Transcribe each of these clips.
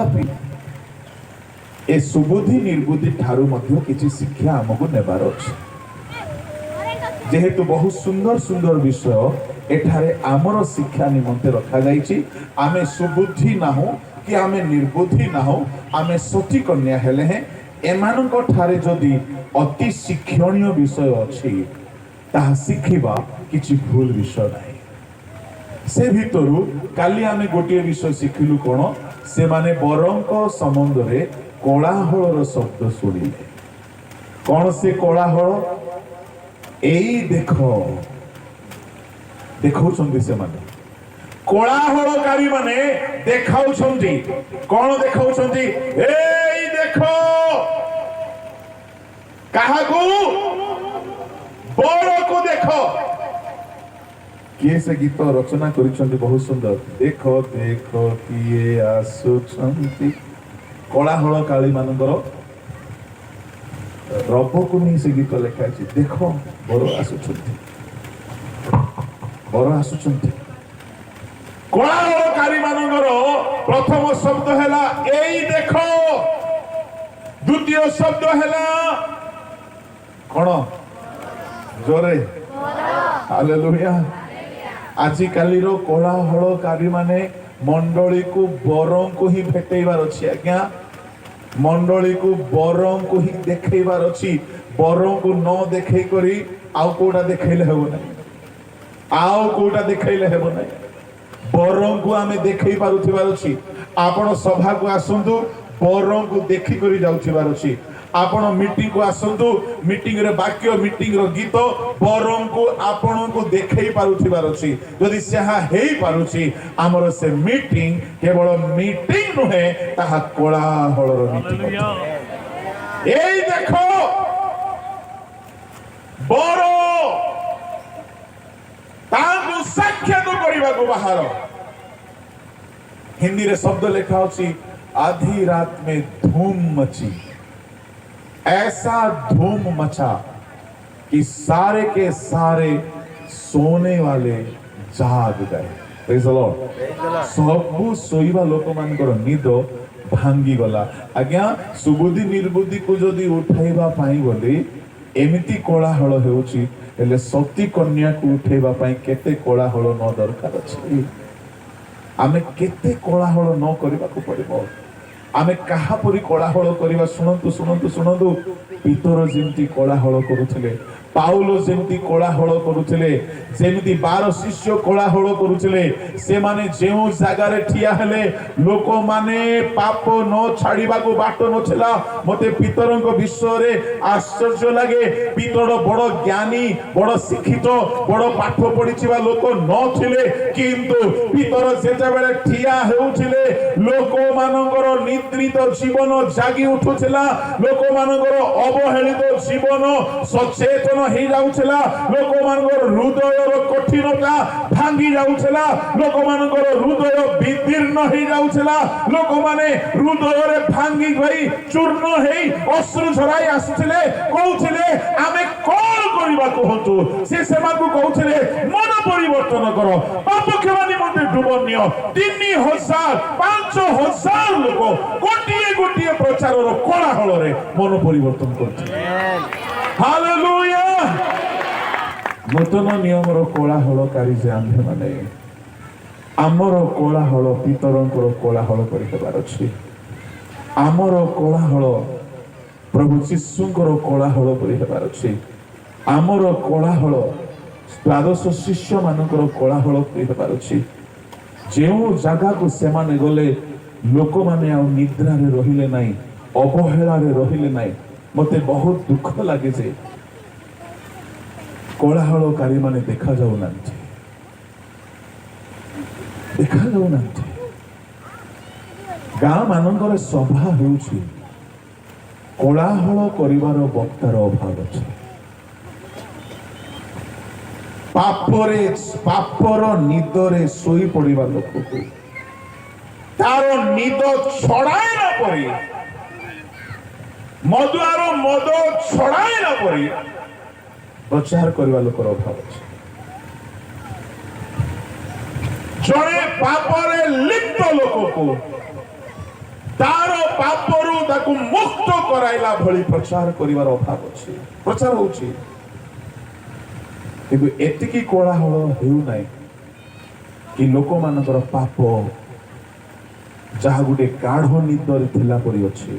तथापि ए सुबुद्धि निर्बुद्धि ठारू मध्य किछि शिक्षा हमको नेबार अछि जेहेतु बहुत सुंदर सुंदर विषय एठारे आमर शिक्षा निमंते रखा जाइछि आमे सुबुद्धि ना हो कि आमे निर्बुद्धि ना हो आमे सती कन्या हेले हैं एमानक ठारे जदि अति शिक्षणीय विषय अछि ताहा शिखिबा किछि भूल विषय नाही से भितरु काली आमे गोटे विषय शिखिलु कोन से माने बरंक संबंध रे कोलाहलर शब्द सुनिले कौन से कोलाहल एई देखो देखौछन्ति से माने कोलाहलकारी माने देखाउछन्ति कौन देखाउछन्ति एई देखो काहाकू बड़ को देखो किए से गीत रचना करिछन्ति बहुत सुंदर देखो देखो किए आसुछन्ति कोलाहल काली मानकर रब को नहीं से गीत लेखा है देखो बर आसुछन्ति कोलाहलकारी मानकर प्रथम शब्द हैला एई देखो द्वितीय शब्द हैला कौन जोरे हालेलुया आजि काली रो कोलाहलकारी माने मंडली को बरं को ही भेटैबार अछि आज्ञा मंडली को बरं को ही देखैबार अछि बरं को न देखै करी आउ कोटा देखैले हेबो नै आउ कोटा देखैले हेबो नै बरं को आमे देखै पारुथिबार अछि आपण सभा को आसंतु बरं को देखि करी जाउथिबार अछि आपण मीटिंग को आसंतु मीटिंग रे वाक्य मीटिंग रो गीत बरं को आपण को देखै पारुथिबार अछि यदि सेहा हेई पारुछि हमर से मीटिंग केवल मीटिंग नहे ताहा कोलाहलर मीटिंग एई देखो बरो ताकू साक्षात करिबा को बाहर हिंदी रे शब्द लिखा अछि आधी रात में धूम मची ऐसा धूम मचा कि सारे के सारे सोने वाले जाग गए प्रेज द लॉर्ड सबु सोइबा लोक मानकर निद भांगी गला आज्ञा सुबुद्धि निर्बुद्धि को जदि उठाइबा पाई बोली एमिति कोलाहल हेउची हेले सती कन्या को उठाइबा पाई केते कोलाहल न दरकार अछि आमे केते कोलाहल न करिबा को पड़िबो आमे कहा परी कोलाहल करिबा सुनंतु सुनंतु सुनंतु पितर जेमती कोलाहल करुथिले पाउलो जेमती कोलाहल करुथिले जेमती 12 शिष्य कोलाहल करुथिले से माने जेउ जागा रे ठिया हेले लोक माने पाप न छाड़ीबा को बाट नथिला मते पितरंक विषय रे आश्चर्य लागे पितर बड़ ज्ञानी बड़ शिक्षित बड़ पाठ पढिचिबा लोक नथिले किंतु पितर जेते बेले ठिया हेउथिले लोक मानकर निद्रित जीवन जागी उठुथिला लोक मानकर अवहेलित जीवन सचेतन ही जाउछला लोक मानकर हृदय रो कठिनता भांगी जाउछला लोक मानकर हृदय विदीर्ण ही जाउछला लोक माने हृदय रे भांगी गई चूर्ण हेई अश्रु झराई आसुथिले कहउथिले आमे कोन करिबा कहंतु से सेमा को कहउथिले मन परिवर्तन करो पाप क्षमा निमंते डुबनियो 3000 5000 लोक गोटिए गोटिए प्रचार रो कोलाहल रे मन परिवर्तन करथिले हालेलुया नूतन नियम रो कोलाहलकारी जे आम्भे माने आमर कोलाहल पितरंकर कोलाहल करिबार अछि आमर कोलाहल प्रभु शिशुंकर कोलाहल करिबार अछि आमर कोलाहल द्वादश शिष्य मानकर कोलाहल करिबार अछि जेउ जागा को सेमाने गले लोक माने आ निद्रा रे रहिले नाही अवहेला रे रहिले नाही मते बहुत दुख लागे जे कोलाहलकारी माने देखा जाऊ नांती गाँ मानकर सभा हेउछि कोलाहल करिवार वक्तार अभाव अछि पापर निदरे सोई पड़िबा लोक को तार निद छड़ाइला परी मधुआर मद छड़ाइला परी प्रचार करवा लोकर अभाव अछि जड़े पापरे लिप्त लोक को पापरू ताकू मुक्त कराइला भली प्रचार करिवार अभाव अछि प्रचार होछि किंतु एतिकी कोलाहल हेउ नाही कि लोक मानकर पाप जहा गुटे गाढ़ निदर थिला परि अछि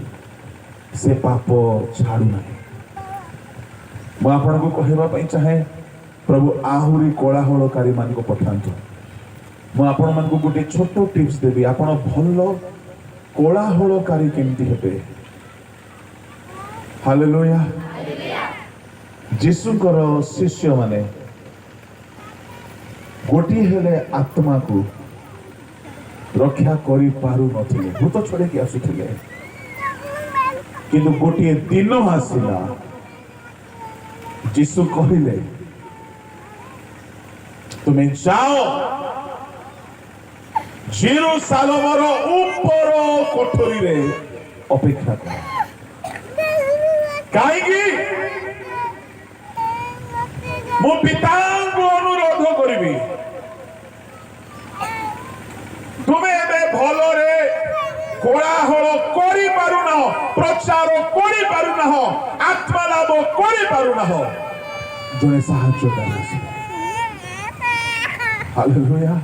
से पाप छाड़ू नाही मु आपन को कहबा पई चाहे प्रभु आहुरी कोलाहलकारी मान को पठांतु मु आपण मान को गुटे छोटो टिप्स देबी आपण भल्लो कोलाहलकारी केमती हेबे हालेलुया जीसुकर शिष्य माने गोटी हेले आत्मा को रक्षा करी पारु नथिले भूत छोड़े कि आसुथिले किंतु गोटी दिन आसिला जीसु कहिले तुम्हें जाओ जेरूसालेमर ऊपर कोठरी रे अपेक्षा कर काईगी मु पिता को अनुरोध करिबी तुम्हें एबे भलरे कोलाहल करि पारुना प्रचार करि पारुना आत्मा लाभ करि पारुना जने साहाय्य कर हालेलुया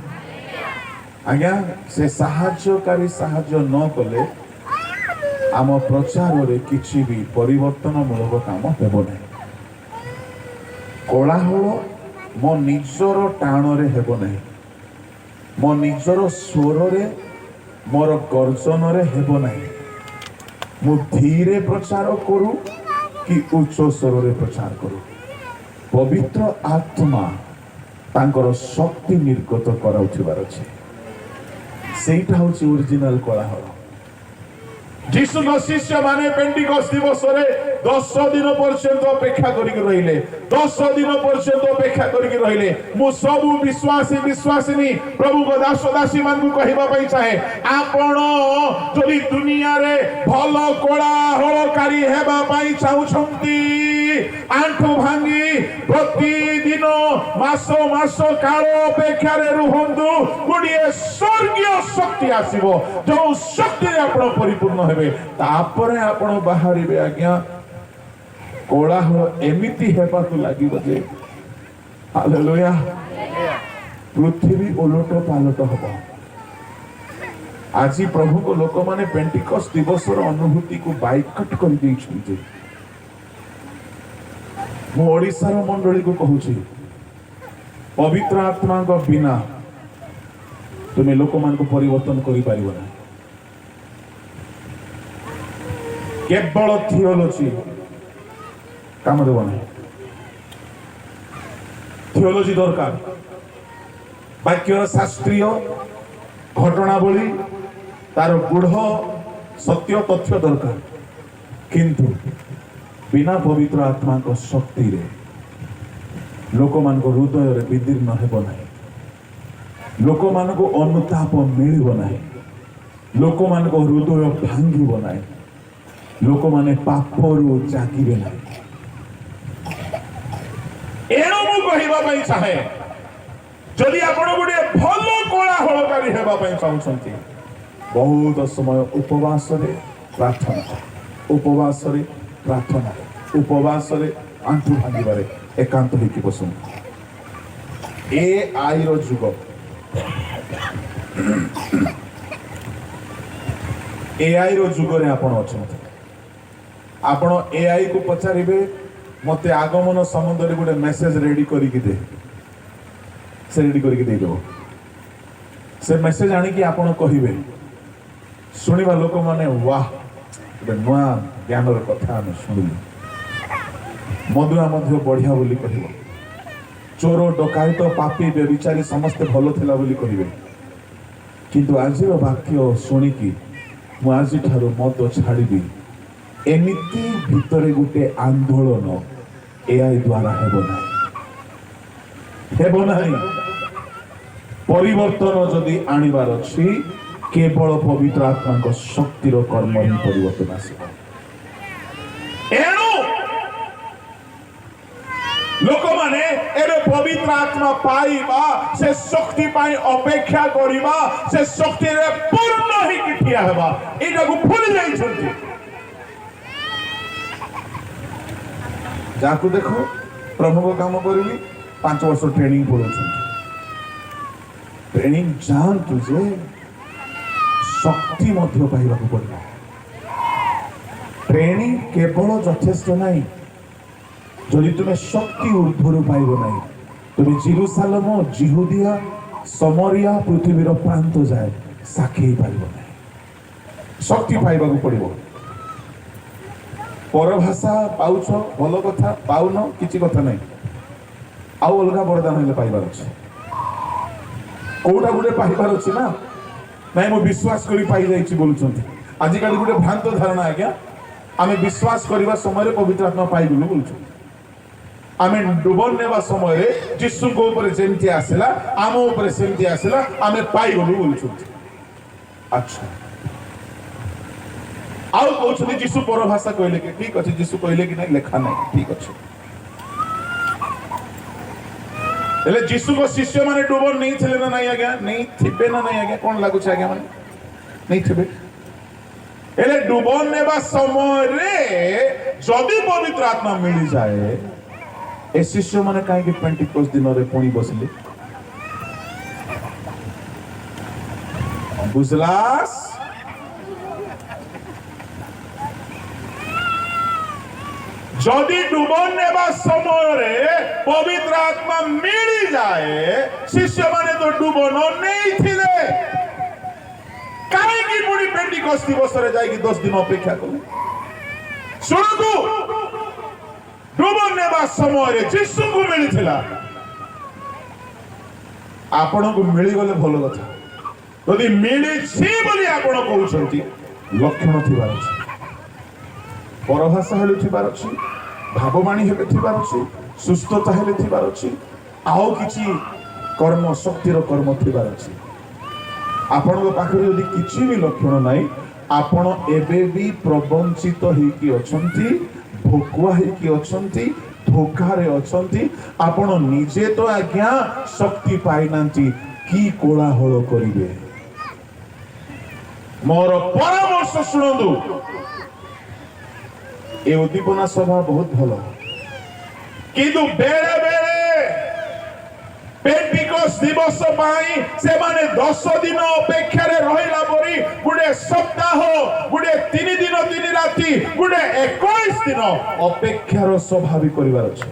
आज्ञा से साहाय्यकारी साहाय्य न कले आम प्रचार रे किछि भी परिवर्तन मूलक काम हेबो नै कोलाहल मो निजर टाण रे हेबो नै मो निजर स्वर रे मोर गर्जन रे हेबो नै मु धीरे प्रचार करू कि उच्च स्वर रे प्रचार करू पवित्र आत्मा तांकर शक्ति निर्गत कराउथिबार अछि सेटा होछि ओरिजिनल कोलाहल जीसु शिष्य माने पेंटिकस्ट दिवस रे 10 दिन पर्यंत अपेक्षा करिक रहिले 10 दिन पर्यंत अपेक्षा करिक रहिले मु सब विश्वासी विश्वासिनी प्रभु को दास दासी मान को कहबा पई चाहे आपण जदि दुनिया रे भलो कोलाहलकारी हेबा पई चाहउछंती आंठु भांगी प्रतिदिन मासो मासो काल अपेक्षा रे रुहंतु गुडिए स्वर्गीय शक्ति आसीबो जो शक्ति आपण परिपूर्ण हेबे तापरे आपण बाहरिबे आज्ञा कोलाहल एमिति हेबा को लागिबो जे हालेलुया पृथ्वी ओलट पालट हबो आज प्रभु को लोक माने पेंटिकस्ट दिवस रो अनुभूति को बाइकट कर दैछन्ते मु ओडिसा रो मंडली को कहूची पवित्र आत्मा को बिना तुम्हें लोक मान को परिवर्तन करि पारिबो ना केवल थियोलॉजी काम देबो ना थियोलॉजी दरकार वाक्यर शास्त्रीय घटनावली तार गुढ़ सत्य तथ्य दरकार किंतु बिना पवित्र आत्मा को शक्ति रे लोक मान को हृदय रे विदीर्ण हेबो नाही लोक मान को अनुताप मिलिबो नाही लोक मान को हृदय भांगिबो नाही लोक माने पापरु जागिबे नाही एनो मु कहिबा पई चाहे जदि आपण गुडे भलो कोलाहलकारी हेबा पई चाहउछंती बहुत समय उपवास रे प्रार्थना उपवास रे प्रार्थना उपवास रे आंठु भांगिबारे एकांत होइकी बसुन ए आई रो जुग एआई रो जुग रे आपण अछंती आपण एआई को पचारिबे मते आगमन संबंध रे गोटे मेसेज रेडी करी कि दे से रेडी करी कि दे दो से मेसेज आनी कि आपण कहिबे सुनिबा लोक माने वाह नुआ ज्ञान कथा आम शुणिलु मधुआ मध्य बढ़िया बोली कहब चोर डकायत पापी बेविचारी समस्ते भल थिला बोली कहिबे किंतु आजिर वाक्य शुणिकी मु आज ठारो मद छाड़बी एमिति भितरे गोटे आंदोलन एआई द्वारा हेबो नाही परिवर्तन जदि आनिबार अछि केवल पवित्र आत्मा को शक्तिर कर्म ही परिवर्तन आसो एणु लोक माने एबे पवित्र आत्मा पाइबा से शक्ति पाई अपेक्षा करिबा से शक्ति रे पूर्ण ही किठिया हेबा एटा को भूल जाई छथि जाकू देखो प्रभु को काम करबी 5 वर्ष ट्रेनिंग पड़ो ट्रेनिंग जान तुझे शक्ति मध्य पाइबा को पड़ो ट्रेनिंग केवल यथेष्ट नहीं जदि तुम्हें शक्ति ऊर्ध्वर पाइब नहीं तुम्हें जेरुसालेम जिहुदिया समरिया पृथ्वीर प्रांत जाए साक्षी पाइब नहीं शक्ति पाइबा को पड़ो पर भाषा पाउछ भल कथा पाउन किछि कथा नहीं आउ अलगा वरदान हेले पाइबार अछि कोउटा गुडे पाइबार अछि ना नहीं मो विश्वास करी पाइ जाइछि बोलुछंती आजि काली गुडे भ्रांत धारणा आज्ञा आमे विश्वास करिबा समय पवित्र आत्मा पाइ गुलु बोलुछु आमे डुबन नेबा समय यीशु को ऊपर जेमति आसेला आम ऊपर सेमति आसेला आमे पाइ गुलु बोलुछु अच्छा आउ कहउछनी यीशु पर भाषा कहले कि ठीक अछि यीशु कहले कि नहीं लेखा नहीं ठीक अछि एले यीशु को शिष्य माने डुबन नहीं थिले ना नहीं आज्ञा नहीं थिबे ना नहीं आज्ञा कोन लागु छ आज्ञा माने नहीं थिबे एले डुबन नेबा समय रे जदि पवित्र आत्मा मिली जाए ए शिष्य माने काहे कि पेंटिकोस दिन रे पुणी बसले बुझलास जदि डुबन नेबा समय रे पवित्र आत्मा मिली जाए शिष्य माने तो डुबन नहीं थिले काहे कि पुणी पेंटिकोस दिवस रे जाई कि 10 दिन अपेक्षा कले सुनतु डुबन नेबा समय रे यीशु को मिली थिला आपण को मिली गले भलो कथा यदि मिली छी बोली आपण कहउछंती लक्षण थिबार अछि परभाषा हेले थिबार अछि भाववाणी हेले थिबार अछि सुस्थता हेले थिबार अछि आउ किछि कर्म शक्तिर कर्म थिबार अछि आपण को पाखरे यदि किछि भी लक्षण नाही आपण एबे भी प्रवंचित हेकी अछंती भोकुआ हेकी अछंती धोखारे अछंती आपण निजे तो आज्ञा शक्ति पाइनांती की कोलाहल करिवे मोर परामर्श सुनंदु ए उद्दीपना सभा बहुत भलो किंतु बेले बेले पेंटिकोस दिवस पाई से माने 10 दिन अपेक्षा रे रहिला परी गुडे सप्ताह गुडे 3 दिन 3 राति गुडे 21 दिन अपेक्षा रो स्वाभाविक करिवार अछि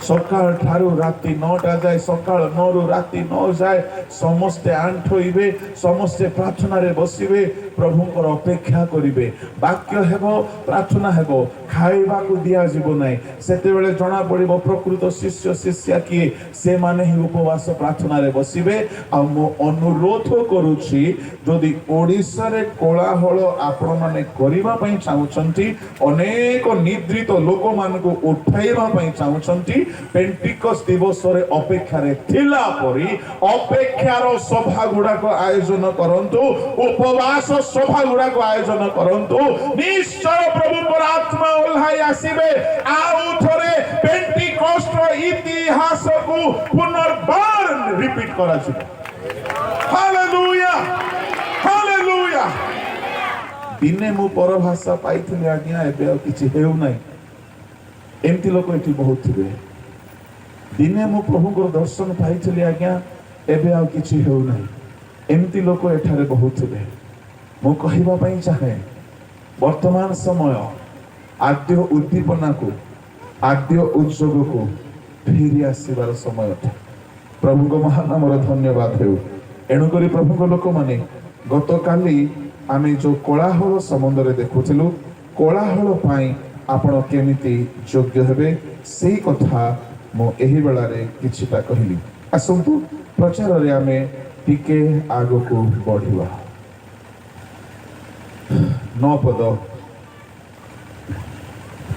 सकाळ ठारू राति 9टा जाए सकाळ 9 रु राति 9 जाए समस्ते आंठोइबे समस्ते प्रार्थना रे बसिबे प्रभुंकर अपेक्षा करिबे वाक्य हेबो प्रार्थना हेबो खाइबा को दिया जीवो नाही सेते बेले जणा पड़िबो प्रकृत शिष्य शिष्या किए से माने ही उपवास प्रार्थना रे बसिबे आ मो अनुरोध करूछि जदि ओडिसा रे कोलाहल आपण माने करिबा पई चाहुचंती अनेक निद्रित लोक मान को उठाइबा पई चाहुचंती पेंटिकोस दिवस रे अपेक्षा रे थिला परी अपेक्षार सभा गुडा को आयोजन करंतु उपवास सभा गुडा को आयोजन करंतु निश्चय प्रभु पर आत्मा ओल्हाई आसीबे आउ थरे पेंटिकोस रो इतिहास को पुनर्बार रिपीट करा छिबे हालेलुया हालेलुया दिने मु पर भाषा पाइथिले आज्ञा एबे किछि हेउ नै एमती लोक एठी बहुत थिबे दिने मु प्रभु को दर्शन पाइथिले आज्ञा एबे आ किछि हेउ नै एमती लोक एठारे बहुत थिबे मु कहिबा पई चाहे वर्तमान समय आद्य उद्दीपना को आद्य उद्योग को फेरी आसीबार समय था प्रभु को महानाम धन्यवाद हेउ एणु करी प्रभु को लोक माने गत काली आमे जो कोलाहल संबंध रे देखुथिलु कोलाहल पाई आपण केमिति योग्य हेबे सेही कथा मो एही बेला रे किछिटा कहिली आसंतु प्रचार रे आमे टिके आगो को बढ़िवा 9 पद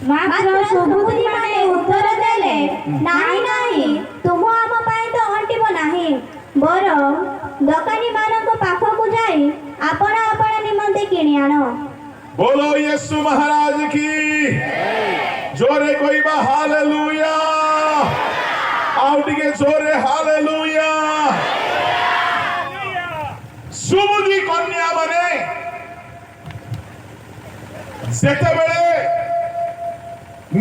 मात्र सुबुद्धि माने उत्तर देले नाही नाही तुम आम पाई तो हटिबो नाही बर दकानी मानक पाखकु जाई आपण आपण निमंते किणी आनो बोलो यीशु महाराज की जोरे कोई बा हालेलुया ଆଉ ଟିକେ ଜୋରେ ହାଲେଲୁୟା। ସୁବୁଦ୍ଧି କନ୍ୟା ମାନେ ଯେତେବେଳେ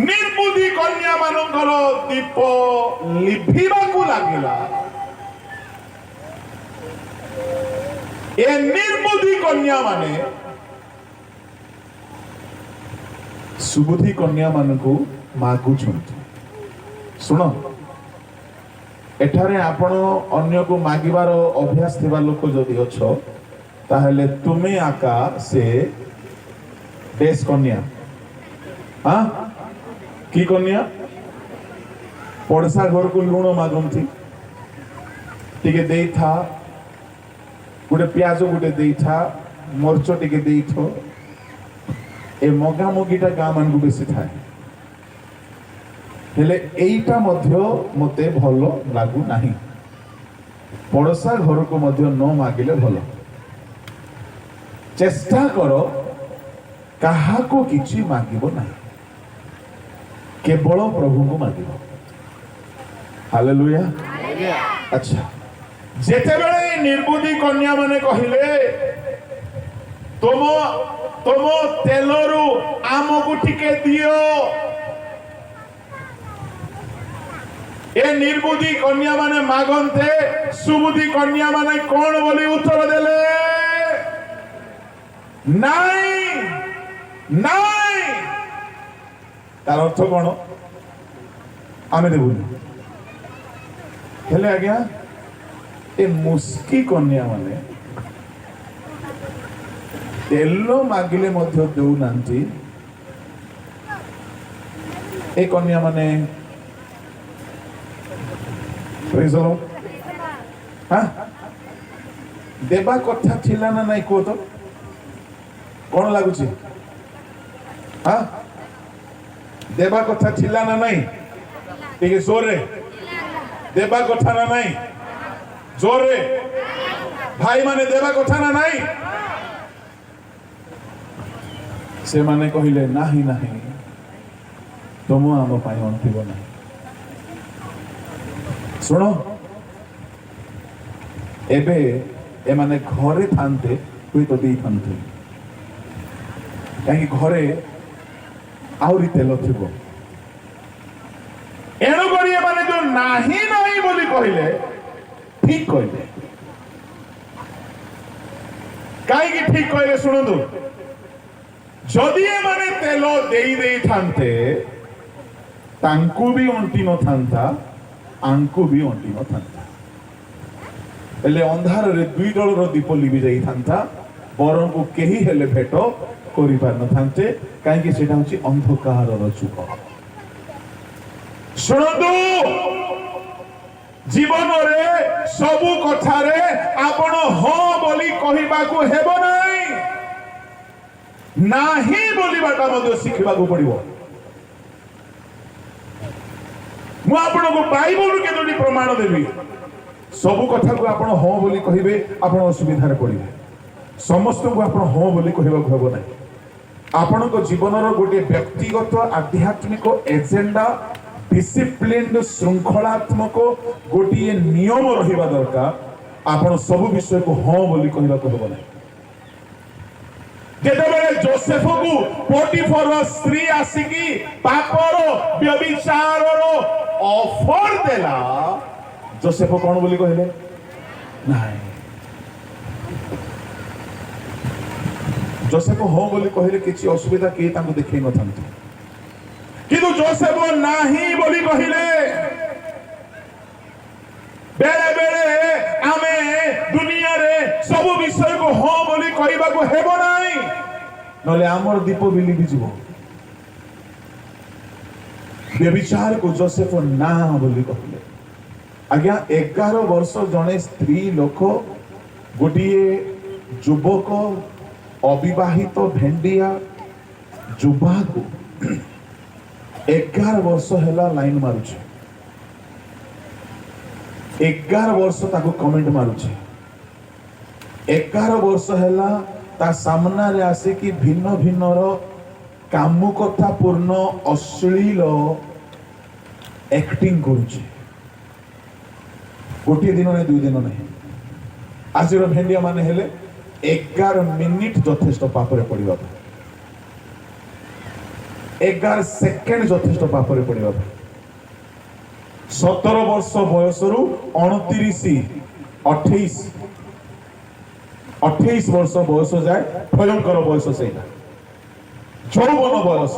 ନିର୍ବୁଦ୍ଧି କନ୍ୟା ମାନଙ୍କର ଦୀପ ଲିଭିବାକୁ ଲାଗିଲା, ଏ ନିର୍ବୁଦ୍ଧି କନ୍ୟା ମାନେ ସୁବୁଦ୍ଧି କନ୍ୟା ମାନଙ୍କୁ ମାଗୁଛନ୍ତି। ଶୁଣ, ଏଠାରେ ଆପଣ ଅନ୍ୟକୁ ମାଗିବାର ଅଭ୍ୟାସ ଥିବା ଲୋକ ଯଦି ଅଛ, ତାହେଲେ ତୁମେ ଆକା ସେ ଡେସ୍ କନ୍ୟା। ହଁ, କି କନ୍ୟା? ପଡଶା ଘରକୁ ଲୁଣ ମାଗନ୍ତି, ଟିକେ ଦେଇଥା, ଗୋଟେ ପିଆଜ ଗୋଟେ ଦେଇଥା, ମରିଚ ଟିକେ ଦେଇଥ। ଏ ମଗାମଗିଟା ଗାଁ ମାନଙ୍କୁ ବେଶୀ ଥାଏ। ହେଲେ ଏଇଟା ମଧ୍ୟ ମତେ ଭଲ ଲାଗୁନାହିଁ। ପଡଶା ଘରକୁ ମଧ୍ୟ ନ ମାଗିଲେ ଭଲ। ଚେଷ୍ଟା କର କାହାକୁ କିଛି ମାଗିବ ନାହିଁ, କେବଳ ପ୍ରଭୁଙ୍କୁ ମାଗିବ। ହାଲେଲୁୟା। ଆଚ୍ଛା, ଯେତେବେଳେ ନିର୍ବୁଦ୍ଧି କନ୍ୟା ମାନେ କହିଲେ ତୁମ ତେଲରୁ ଆମକୁ ଟିକେ ଦିଅ, ଏ ନିର୍ବୁଦ୍ଧି କନ୍ୟା ମାନେ ମାଗନ୍ତେ, ସୁବୁଦ୍ଧି କନ୍ୟା ମାନେ କଣ ବୋଲି ଉତ୍ତର ଦେଲେ? ନାଇଁ ନାଇଁ। ତାର ଅର୍ଥ କଣ? ଆମେ ଦେବୁନି। ହେଲେ ଆଜ୍ଞା, ଏ ମୁସ୍କି କନ୍ୟା ମାନେ ତେଲ ମାଗିଲେ ମଧ୍ୟ ଦେଉନାହାନ୍ତି। ଏ କନ୍ୟା ମାନେ ଦେବା କଥା ଥିଲା ନା ନାଇଁ କୁହ ତ? କଣ ଲାଗୁଛି? ଦେବା କଥା ଥିଲା ନା ନାଇଁ? ଟିକେ ଜୋରରେ ଦେବା କଥା ନା ନାଇଁ? ଜୋରରେ ଭାଇ ମାନେ ଦେବା କଥା ନା ନାଇଁ? ସେମାନେ କହିଲେ ନାହିଁ ନାହିଁ, ତୁମ ଆମ ପାଇଁ ଅଣ୍ଟିବ ନାହିଁ। ଶୁଣ, ଏବେ ଏମାନେ ଘରେ ଥାନ୍ତେ ହୁଏତ ଦେଇଥାନ୍ତେ, କାହିଁକି ଘରେ ଆହୁରି ତେଲ ଥିବ। ଏଣୁକରି ଏମାନେ ଯୋଉ ନାହିଁ ନାହିଁ ବୋଲି କହିଲେ, ଠିକ କହିଲେ। କାହିଁକି ଠିକ କହିଲେ ଶୁଣନ୍ତୁ, ଯଦି ଏମାନେ ତେଲ ଦେଇ ଦେଇଥାନ୍ତେ, ତାଙ୍କୁ ବି ଅଣ୍ଟି ନଥାନ୍ତା, ଆଙ୍କୁ ବି ଅଣ୍ଟି ନଥାନ୍ତା। ହେଲେ ଅନ୍ଧାରରେ ଦୁଇ ଦଳର ଦୀପ ଲିଭି ଯାଇଥାନ୍ତା, ବରଙ୍କୁ କେହି ହେଲେ ଭେଟ କରିପାରିନଥାନ୍ତେ, କାହିଁକି ସେଟା ହଉଛି ଅନ୍ଧକାରର ଯୁଗ। ଶୁଣନ୍ତୁ, ଜୀବନରେ ସବୁ କଥାରେ ଆପଣ ହଁ ବୋଲି କହିବାକୁ ହେବ ନାହିଁ, ନାହିଁ ବୋଲିବାଟା ମଧ୍ୟ ଶିଖିବାକୁ ପଡିବ। ମୁଁ ଆପଣଙ୍କୁ ବାଇବଲରୁ କେତୋଟି ପ୍ରମାଣ ଦେବି। ସବୁ କଥାକୁ ଆପଣ ହଁ ବୋଲି କହିବେ, ଆପଣ ଅସୁବିଧାରେ ପଡ଼ିବେ। ସମସ୍ତଙ୍କୁ ଆପଣ ହଁ ବୋଲି କହିବାକୁ ହେବ ନାହିଁ। ଆପଣଙ୍କ ଜୀବନର ଗୋଟିଏ ବ୍ୟକ୍ତିଗତ ଆଧ୍ୟାତ୍ମିକ ଏଜେଣ୍ଡା, ଡିସିପ୍ଲିନ, ଶୃଙ୍ଖଳାତ୍ମକ ଗୋଟିଏ ନିୟମ ରହିବା ଦରକାର। ଆପଣ ସବୁ ବିଷୟକୁ ହଁ ବୋଲି କହିବାକୁ ହେବ ନାହିଁ। ଯେତେବେଳେ ଯୋସେଫକୁ ପୋଟିଫର ସ୍ତ୍ରୀ ଆସିକି ପାପର ବ୍ୟଭିଚାରର ଅଫର ଦେଲା, ଯୋସେଫ କଣ ବୋଲି କହିଲେ? ନାଇଁ। ଯୋସେଫ ହଁ ବୋଲି କହିଲେ କିଛି ଅସୁବିଧା କେହି ତାଙ୍କୁ ଦେଖେଇ ନଥାନ୍ତି, କିନ୍ତୁ ଯୋସେଫ ନାହିଁ ବୋଲି କହିଲେ। ବେଳେ ବେଳେ ଆମେ ଦୁନିଆରେ ସବୁ ବିଷୟକୁ ହଁ ବୋଲି କହିବାକୁ ହେବ ନାହିଁ, ନହେଲେ ଆମର ଦୀପ ବି ଲିଭିଯିବ। ବ୍ୟଭିଚାରକୁ ଯୋସେଫ ନା ବୋଲି କହିଲେ। ଆଜ୍ଞା, 11 ବର୍ଷ ଜଣେ ସ୍ତ୍ରୀ ଲୋକ ଗୋଟିଏ ଯୁବକ ଅବିବାହିତ ଭେଣ୍ଡିଆ ଯୁବାକୁ 11 ବର୍ଷ ହେଲା ଲାଇନ ମାରୁଛି, 11 ବର୍ଷ ତାକୁ କମେଣ୍ଟ ମାରୁଛି, 11 ବର୍ଷ ହେଲା ତା ସାମ୍ନାରେ ଆସିକି ଭିନ୍ନ ଭିନ୍ନର କାମୁକତା ପୂର୍ଣ୍ଣ ଅଶ୍ଳୀଳ एक्टिंग करुचे गोटे दिन नहीं 2 दिन नहीं आज भेंडिया माने हेले 11 मिनिट यथेष्ट पापरे पड़वा 11 सेकेंड यथेष्ट पापरे पड़वा 17 वर्ष बयस रु 29 28 वर्ष बयस जाए भयंकर बयस से यौवन बयस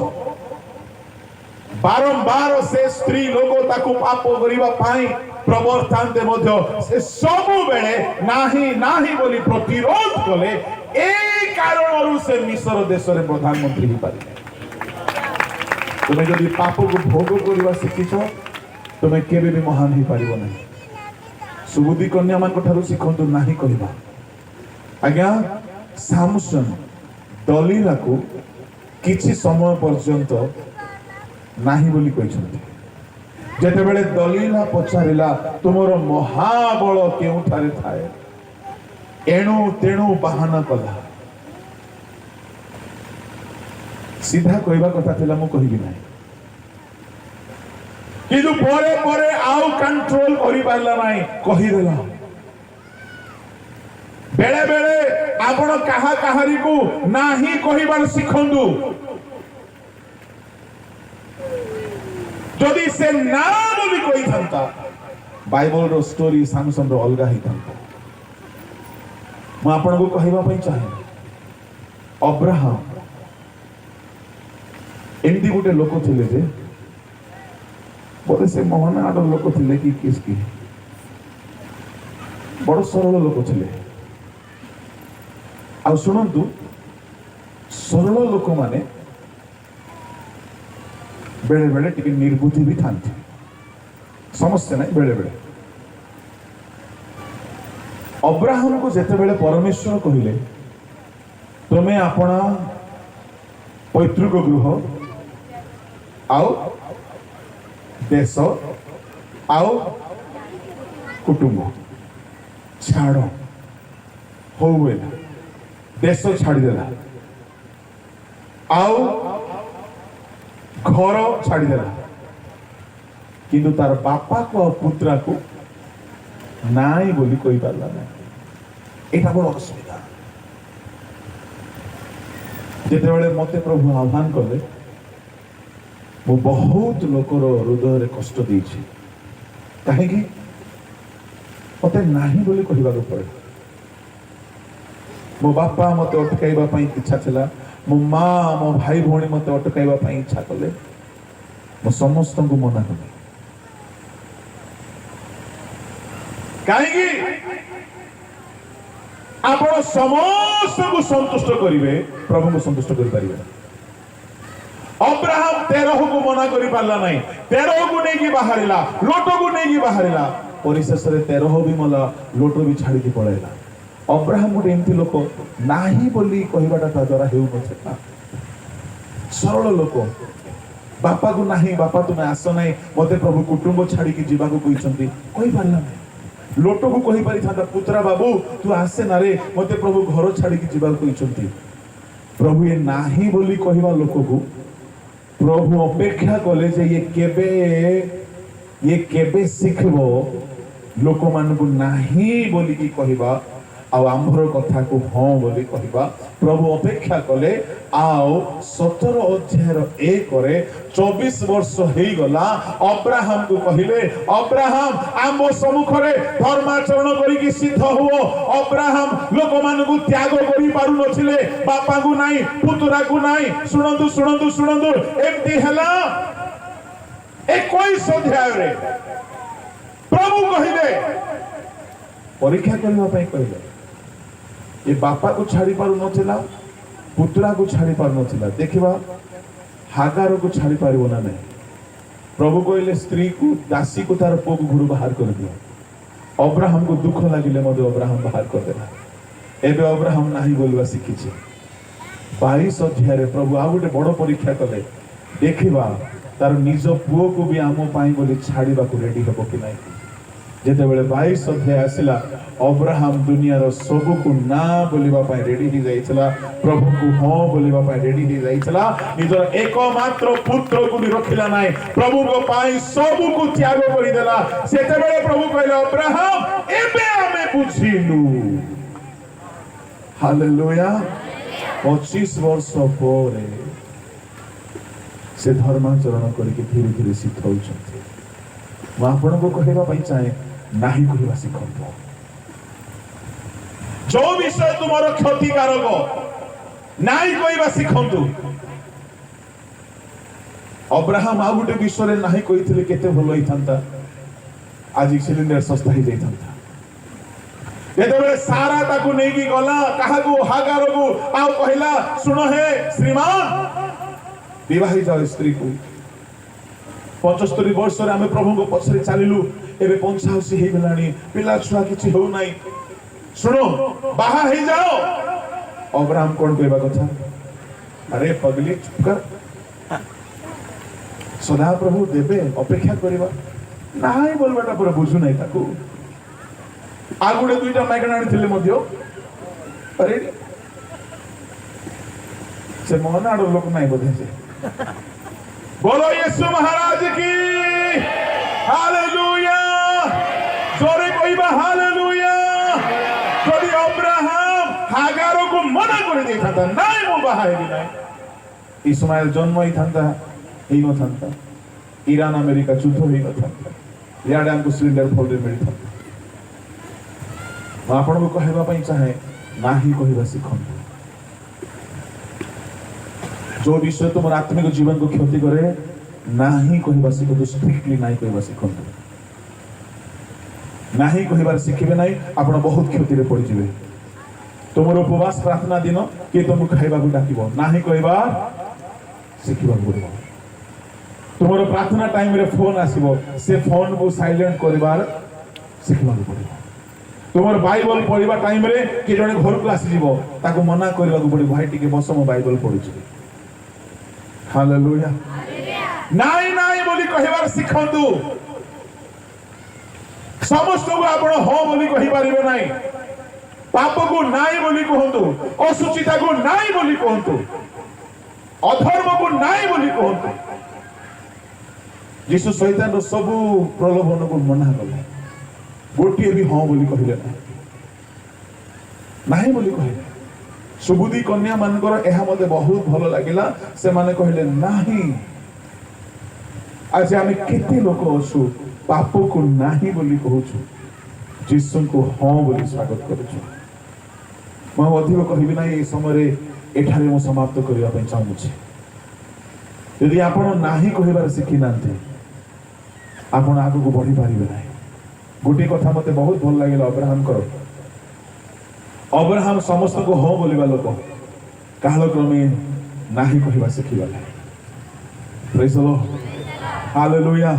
बारंबार से स्त्री लोग ताकू पाप करिबा पाई प्रवर्तांते मध्य से सब बेले नाही नाही बोली प्रतिरोध कले ए कारणरू से मिस्र देश रे प्रधानमंत्री ही पारिले तुमे जदि पाप को भोग करिबा शिखिछ तुमे केबे भी महान ही पारिबो नहीं सुबुद्धि कन्या मान ठारू शिखंतु नाही कहिबा आज्ञा सामसन दलीला को किछि समय पर्यंत नाही बोली कहिसंती जेतेबेले दलीला पचारिला तुमर महाबल केउठारे थाए एणु तेणु बाहाना कला सीधा कहवा कथा थिला मु कहिबि नाही किंतु परे परे आउ कंट्रोल करि पारला नाही कहि देला बेले बेले आपण काहा काहारी को नाही कहिबार सिखंदु जदि से ना बोली कोई था बाइबल रो स्टोरी सामसन रो अलगा ही था मैं आपन को कहबा पई चाहे अब्राहम एमदी गोटे लोक थिले जे बोले से मोहन आड लोक थिले कि किसकी बड़ सरल लोक थिले आ सुनंतु सरल लोक माने बेले बेले टिके निर्बुद्धि भी था समस्या नहीं बेले बेले अब्राहम को जेते बेले परमेश्वर कहिले तुम्हें अपना पैतृक गृह आउ देश आउ कुटुंब छाड़ हो देश छाड़देला आउ घर छाड़देला किंतु तार बापा को पुत्रा को नाई बोली कोई पारला ना एटा बड़ असुविधा जेते बेले मते प्रभु आह्वान कले मो बहुत लोकर हृदय रे कष्ट देछि काहे कि मते नाही बोली कहबा को पड़े मो बापा मते अटकाइबा पई इच्छा थिला मो माँ मो भाई भौणी मत अटकाइबा पई इच्छा कले मो समस्त को मना कले कहीं आप समस्त को संतुष्ट करिवे प्रभु को संतुष्ट कर पारिबे अब्राहम 13 को मना करि पारला नहीं 13 को नहीं की बाहरिला लोट को नहीं की बाहरिला परिशेष रे 13 भी मला लोट भी छाड़ी के पळेला अब्राहम गोटे एमती लोक नाही बोली कहबाटा ता द्वारा हेउ नछता सरल लोक बापा को नाही बापा तुमे आस नाही मते प्रभु कुटुंब छाड़ी के जीवा को कहिसंती कहि पारला नहीं लोट को कहि पारि था पुत्रा बाबू तू आसे ना रे मते प्रभु घर छाड़ी के जीवा को कहिसंती प्रभु ये नाही बोली कहबा लोक को प्रभु अपेक्षा कले जे ये केबे सिखबो लोक मान को नाही बोली की कहबा आउ आंभर कथा को हाँ बोली कहबा प्रभु अपेक्षा कले आओ 17 अध्याय 1 रे 24 वर्ष हे गला अब्राहम को कहिले अब्राहम आम सम्मुख रे धर्माचरण करी की सिद्ध हुओ अब्राहम लोक मान को त्याग करी पारु नथिले बापा को नाही पुतरा को नाही सुनंतु सुनंतु सुनंतु एमती हला 21 अध्याय रे प्रभु कहिले परीक्षा करबा पई कहिले ये बापा को छाड़ी पारु नथिला पुत्रा को छाड़ी पारु नथिला देखिबा हागार को छाड़ी पारिबो ना नहीं प्रभु कहले स्त्री को दासी को तार पुओ को घरु बाहर कर दियो अब्राहम को दुख लागिले मधु अब्राहम बाहर कर देला एबे अब्राहम नाही बोलबा सिखिছে 22 अध्याय रे प्रभु आ गोटे बड़ परीक्षा कले देखिबा तार निज पुओ को भी आमो पाई बोली छाड़ीबा को रेडी हबो कि नाही ଯେତେବେଳେ 22 ଅଧ୍ୟାୟ ଆସିଲା ଅବ୍ରାହମ ଦୁନିଆର ସବୁକୁ ନା ବୋଲିବା ପାଇଁ ରେଡି ହେଇଯାଇଥିଲା, ପ୍ରଭୁଙ୍କୁ ହଁ ବୋଲିବା ପାଇଁ ରେଡି ହେଇଯାଇଥିଲା, ନିଜର ଏକମାତ୍ର ପୁତ୍ରକୁ ବି ରଖିଲା ନାହିଁ, ପ୍ରଭୁଙ୍କ ପାଇଁ ସବୁକୁ ତ୍ୟାଗ କରିଦେଲା। ସେତେବେଳେ ପ୍ରଭୁ କହିଲେ ଅବ୍ରାହମ ଏବେ ଆମେ ବୁଝିଲୁ। ହାଲେଲୁୟା। 25 ବର୍ଷ ପରେ ସେ ଧର୍ମାଚରଣ କରିକି ଧୀରେ ଧୀରେ ଶିଖାଉଛନ୍ତି। ମୁଁ ଆପଣଙ୍କୁ କହିବା ପାଇଁ ଚାହେଁ ନାହିଁ କହିବା ଶିଖନ୍ତୁ। ଯୋଉ ବିଷୟ ତୁମର କ୍ଷତିକାରକ ନାହିଁ କହିବା ଶିଖନ୍ତୁ। ଅବ୍ରାହମ ଆଉ ଗୋଟେ ବିଷୟରେ ନାହିଁ କହିଥିଲେ କେତେ ଭଲ ହେଇଥାନ୍ତା, ଆଜି ସିଲିଣ୍ଡର ଶସ୍ତା ହେଇଯାଇଥାନ୍ତା। ଯେତେବେଳେ ସାରା ତାକୁ ନେଇକି ଗଲା କାହାକୁ, ହାଗାରକୁ, ଆଉ କହିଲା ଶୁଣ ହେ ଶ୍ରୀମାନ ବିବାହିତ ସ୍ତ୍ରୀକୁ 75 ବର୍ଷରେ ଆମେ ପ୍ରଭୁଙ୍କ ପଛରେ ଚାଲିଲୁ, ଏବେ 85 ହେଇଗଲାଣି, ପିଲା ଛୁଆ କିଛି ହେଉନାହିଁ, ଶୁଣ ବାହା ହେଇଯାଅ। ଅବ୍ରାହମ କଣ କହିବା କଥା, ଆରେ ପଗଲି ଚୁପ କର, ସଦା ପ୍ରଭୁ ଦେବେ, ଅପେକ୍ଷା କରିବା। ନାହିଁ ବୋଲବାଟା ପୁରା ବୁଝୁ ନାହିଁ ତାକୁ। ଆଉ ଗୋଟେ 2ଟା ମାଇକଣା ଆଣିଥିଲେ ମଧ୍ୟ ଆରେ ସେ ମୋହନ ଆଡର ଲୋକ ନାହିଁ ବୋଧେ। ସେ बोलो यीशु महाराज की हालेलुया। जोरे कहबा हालेलुया। जदि अब्राहम हागार को मना कर देता नहीं मु बाहा हेबी नहीं, इस्माइल जन्म ही थांता ही न थांता, ईरान अमेरिका युद्ध ही न थांता, याडे हमको सिलिंडर फोल्डर मिल थांता। मैं आपन को कहबा पई चाहे नाही कहबा शिखंतु। जो विषय तुम आत्मिक जीवन को क्षति करे नहीं कहबा शिखंतु। स्ट्रिक्टली नहीं कहबा शिखंतु। नहीं कहबार शिखिबे नहीं आपण बहुत क्षति रे पड़ जिवे। तुमर उपवास प्रार्थना दिन कि तुमको खाइबा को डाकिबो, नहीं कहबा शिखिबा पड़िबो। तुमर प्रार्थना टाइम रे फोन आसीबो, से फोन को साइलेंट करबार शिखिबा पड़िबो। तुमर बाइबल पढ़िबा टाइम रे कि जने घर को आसी जीवो ताको मना करबा को पड़िबो, भाई टिके बस मो बाइबल पढुची। हालेलुया। नाई नाई बोली कहबार शिखंतु। समस्त को आपण हो बोली कहि परिबे नाही, पाप को नाई बोली कहंतु, असुचिता को नाई बोली कहंतु, अधर्म को नाई बोली कहंतु। यीशु शैतान रो सब प्रलोभन को मना कले, गोटे भी हाँ बोली कहले नहीं बोली कहले। सुबुदी कन्या मानकर यह मते बहुत भल लगिला, से माने कहले नहीं। आज आम केते लोक असु पाप को नहीं बोली कहूछु, यीशु को हाँ बोली स्वागत करूछु। मैं अधिक कहबी ना, ये समय एठारे मु समाप्त करबा पई चाहूछि। यदि आपण नाही कहबार शिखि नांते आपण आगु को बढ़ी पारिबे नाही। गोटे कथा मते बहुत भल लगिला अब्राहम कर। अब्राहम समस्त को हाँ बोलिबा लोक, कालक्रमे नाही कहबा शिखिबा। Praise the Lord. हालेलुया।